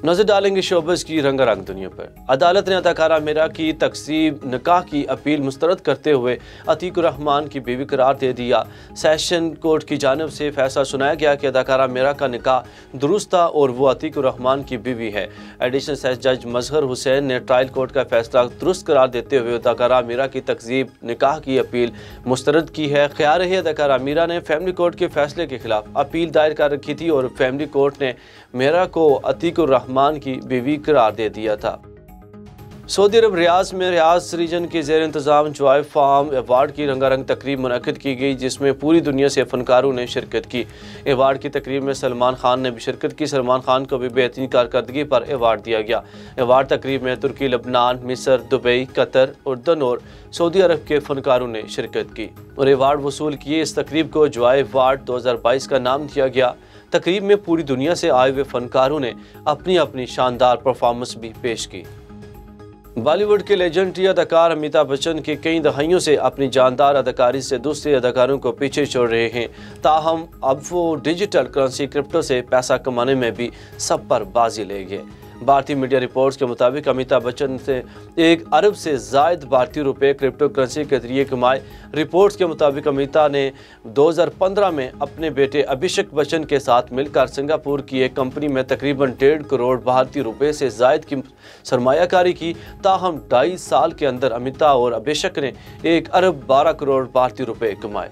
नजर डालेंगे शोबस की रंगारंग दुनिया पर। अदालत ने अदाकारा मीरा की तकसीब निकाह की अपील मुस्तरद करते हुए अतीकुर रहमान की बीवी करार दे दिया। सेशन कोर्ट की जानिब से फैसला सुनाया गया कि अदाकारा मीरा का निकाह दुरुस्त था और वो अतीकुर रहमान की बीवी है। एडिशनल सेशन जज मजहर हुसैन ने ट्रायल कोर्ट का फैसला दुरुस्त करार देते हुए अदाकारा मीरा की तकसीब निकाह की अपील मुस्तरद की है। ख्याल रहे अदाकारा मीरा ने फैमिली कोर्ट के फैसले के खिलाफ अपील दायर कर रखी थी और फैमिली कोर्ट ने मीरा को अतीकुर रहमान की बीवी करार दे दिया था। सऊदी अरब रियाज में रियाज रीजन के ज़ेर इंतज़ाम जॉय फार्म अवार्ड की रंगारंग तकरीब मुनक़िद की गई, जिसमें पूरी दुनिया से फ़नकारों ने शिरकत की। अवार्ड की तकरीब में सलमान खान ने भी शिरकत की। सलमान खान को भी बेहतरीन कारकर्दगी पर अवार्ड दिया गया। अवार्ड तकरीब में तुर्की, लबनान, मिस्र, दुबई, कतर, उर्दन और सऊदी अरब के फ़नकारों ने शिरकत की और अवार्ड वसूल किए। इस तकरीब को जॉय अवार्ड 2022 का नाम दिया गया। तकरीब में पूरी दुनिया से आए हुए फ़नकारों ने अपनी अपनी शानदार परफॉर्मेंस भी पेश की। बॉलीवुड के लेजेंडरी अदाकार अमिताभ बच्चन के कई दहाइयों से अपनी जानदार अदाकारी से दूसरे अदाकारों को पीछे छोड़ रहे हैं। ताहम अब वो डिजिटल करेंसी क्रिप्टो से पैसा कमाने में भी सब पर बाजी ले गए। भारतीय मीडिया रिपोर्ट्स के मुताबिक अमिताभ बच्चन से 1 अरब से ज़ायद भारतीय रुपए क्रिप्टो करेंसी के जरिए कमाए। रिपोर्ट्स के मुताबिक अमिताभ ने 2015 में अपने बेटे अभिषेक बच्चन के साथ मिलकर सिंगापुर की एक कंपनी में तकरीबन 1.5 करोड़ भारतीय रुपए से ज़ायद की सरमायाकारी की। ताहम 2.5 साल के अंदर अमिताभ और अभिषेक ने 1 अरब 12 करोड़ भारतीय रुपए कमाए।